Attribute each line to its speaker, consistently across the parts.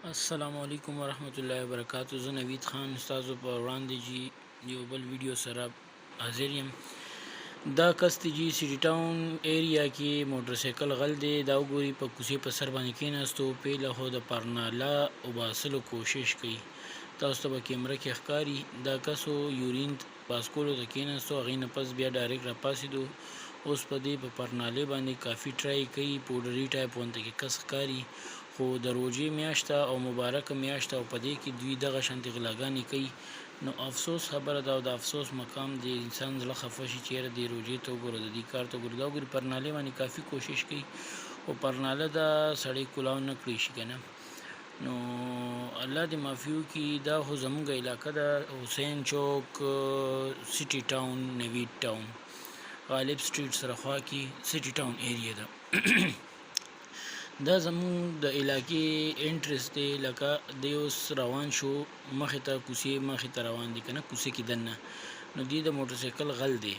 Speaker 1: السلام علیکم ورحمت الله وبرکاتہ. زه نوید خان استادو په وړاندې جی یو بل ویډیو سره حاضر یم. دا کس ته جی سیټي ټاون ایریا کې موټر سایکل غل دی. دا وګوري په کوڅې په سر باندې کېناستو، پیله خو د پرناله وباسلو کوشش کوي. تاسو ته په کیمره کې ښکاري. دا کسو یورین پاسکولو ته کېناستو، هغې نه پس بیا ډایرکټ راپاسېدو. اوس په دې په پرنالې باندې کافي ټرای کوي. پوډري ټایپ غونته کې کس ښکاري، خو د روژې میاشته او مبارکه میاشته او په دې کې دوی دغه شانتې غلاګانې کوي. نو افسوس خبره ده او د افسوس مقام د انسان زړه خفه شي چې یاره دې روژې ته وګوره، د دې کار ته وګوره. دا وګوري پرنالې باندې کافي کوشش کوي، خو پرناله دا سړی کلاو نه کړی شي که نه. نو الله دې معافي وکړي. دا خو زموږ علاقه ده، حسین چوک، سیټي ټاون، نوید ټاون، غالب سټریټ سره خوا کې سیټي ټاون ایریا ده. دا زمون د علاقې انټرس دی. لکه دی اوس روان شو مخې ته، کوڅې مخې ته روان دي که نه، کوڅې کې دننه. نو دی د موټر سایکل غل دی.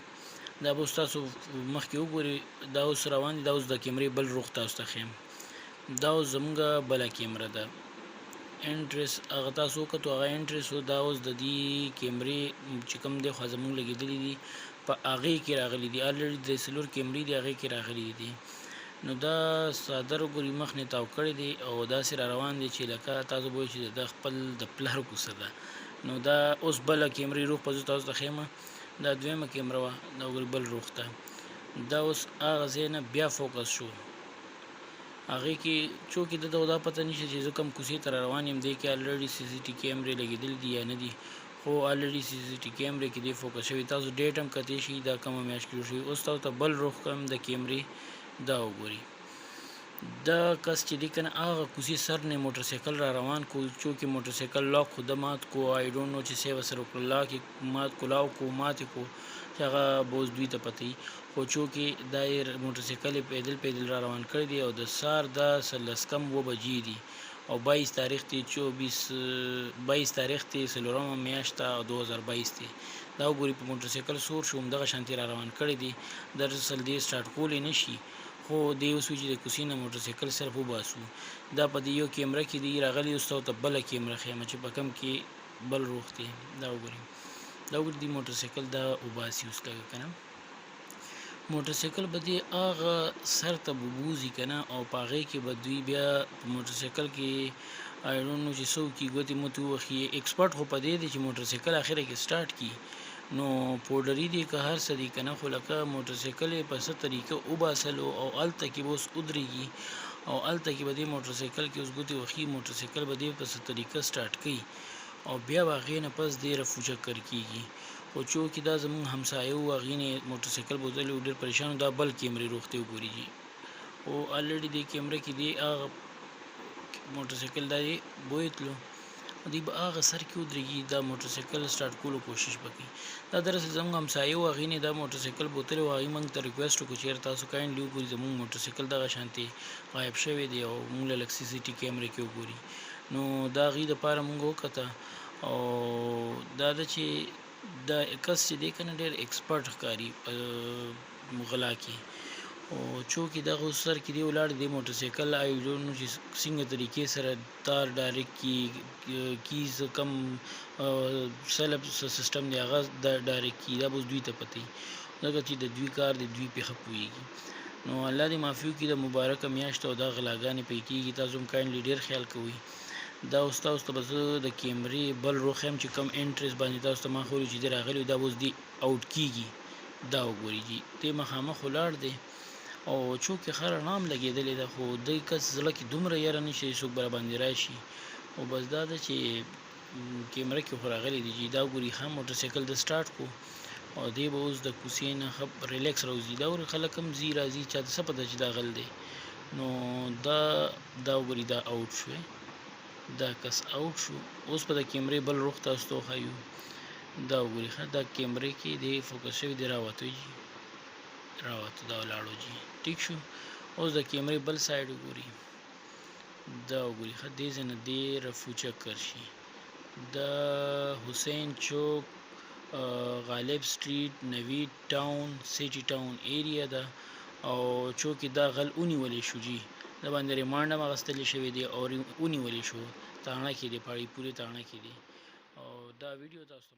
Speaker 1: دا به اوس تاسو مخکې وګورئ. دا اوس روان دي. دا اوس د کیمرې بل رخ تاسو ته ښیم. دا اوس زمونږ بله کیمره ده. انټرس هغه تاسو وکتو، هغه انټرس و. دا اوس د دې کیمرې چې کوم دی خو زمونږ لګېدلي دي، په هغې کې راغلي دي. الریډي د څلور کیمرې دي، هغې کې راغلي دي. نو دا صادر ګوري مخ نه تاو کړی دی او داسې را روان دی چې لکه تاسو به وایئ چې د خپل د پلار کوڅه ده. نو دا اوس بله کیمرې روغ په زه تاسو ته ښیمه. دا دویمه کیمره وه، دا وګورئ بل روغ ته. دا اوس هغه ځای نه بیا فوکس شو. هغې کې چونکې ده ته دا پته نشته چې زه کوم کوڅې ته را روان یم. دې کې الریډي سی سی ټي کیمرې لګېدلي دي یا نه دي، خو الریډي سی سی ټي کیمرې کې دی فوکس شوي. تاسو ډیټ هم کتی شي دا کومه میاشت کې جوړ شوي. اوس تاسو ته بل روغ کوم د کیمرې. دا وګورئ، دا کس چې دی که نه هغه کوڅې سر نه موټر سایکل را روان کو، چونکې موټر سایکل لاک خو ده مات کو. آی ډونټ نو چې څه یې ورسره وکړل، لاک یې مات کو، لاو کو، مات یې کو، چې هغه به اوس دوی ته پته وي. خو چونکې دا یې موټر سایکل یې پیدل پیدل را روان کړی دی او د سهار دا 10:15 بجې دي او 22 تاریخ دی، 22 تاریخ دی، 4مه میاشت او 2022 دی. دا وګورئ په موټر سایکل سور شو، همدغه شانتې را روان کړی دی. دراصل دې سټارټ کولی نه شي، خو دی اوس وایي چې د کوڅې نه موټر سایکل صرف وباسو. دا په دې یو کیمره کې دی راغلی. اوس تاسو ته بله کیمره ښیمه چې په کوم کې بل روغ دی. دا وګورئ، دا وګورئ دی موټر سایکل دا وباسي اوس لږه که نه. موټر سایکل به دی هغه سر ته به بوځي که نه، او په هغې کې به دوی بیا په موټر سایکل کې آی ډونټ نو چې څه وکړي، ګوتې متې ووهي. ایکسپرټ خو په دې دی چې موټر سایکل اخره کې سټارټ کړي. نو پوډري دی که هر څه دی که نه، خو لکه موټر سایکل یې په څه طریقه وباسلو او هلته کې به اوس ودرېږي او هلته کې به دې موټر سایکل کې اوس ګوتې وهي. موټر سایکل به دې په څه طریقه سټارټ کوي او بیا به هغې نه پس دی رفو چکر کېږي. خو چونکې دا زمونږ همسایه و، هغې نه موټر سایکل بوتلی و، ډېر پریشان و. دا بل کیمرې روغتې وګوري جي، او الریډي دې کیمره کې دی هغه موټر سایکل دا دی بوتلو، دوی به هغه سر کې ودرېږي، دا موټر سایکل سټارټ کولو کوشش به کوي. دا دراصل زموږ همسایه و، هغې نه دا موټر سایکل بوتلی و. هغې موږ ته ریکویسټ وکړو چې یاره تاسو کاینډلي وګورئ زموږ موټر سایکل دغه شانتې غایب شوی دی او موږ له لږ سی سی ټي کیمرې کې وګوري. نو دا هغې دپاره موږ وکته، او دا ده چې دا کس چې دی که نه ډېر ایکسپرټ ښکاري په غلا کې. او چونکې دغه سر کې دی ولاړ دی موټر سایکل، آی ډونټ نو چې څنګه طریقې سره تار ډایرکټ کیز کم سلب سیسټم دی هغه ډایرکټ کي. دا به اوس دوی ته پته وي، ځکه چې د دوی کار دی، دوی پې ښه پوهېږي. نو الله دې معافي وکړي. د مبارکه میاشت او دا غلاګانې پې کېږي. تاسو هم کاینډلي ډېر خیال کوئ. دا اوس تاسو ته به زه د کیمرې بل روغ یم چې کوم انټرس باندې تاسو ته ما ښودلي چې دی راغلی، دا به اوس دی آوټ کېږي. دا وګورئ جي، دی مخامخ ولاړ دی او چونکې ښه رڼا هم لګېدلې ده، خو دی کس زړه کې دومره یاره نشته چې څوک به راباندې راشي. او بس دا ده چې کیمره کې خو راغلی دی جي. دا وګورئ ښه موټر سایکل د سټارټ کو او دی به اوس د کوڅې نه ښه ریلیکس راوځي. دا وګورئ خلک هم ځي راځي، چا ته څه پته چې دا غل دی. نو دا وګورئ دا آوټ شوی، دا کس آوټ شو. اوس په د کیمرې بل روغ تاسو ته وښایو. دا وګورئ ښه دا کیمرې کې دی فوکس شوی دی، راوتو جي، راوته، دا ولاړو جي، ټیک شو. اوس د کیمرې بل سایډ وګورئ. دا وګورئ ښه دې ځای نه دی رفو چکر شي. دا حسین چوک، غالب سټریټ، نوید ټاون، سیټي ټاون ایریا ده. او چونکې دا غل ونیولی شو جي، د باندې ریمانډ هم اخیستل شوی دی او ونیول شو تاڼه کې دی پاړی پورې تاڼه کې دی او دا ویډیو تاسو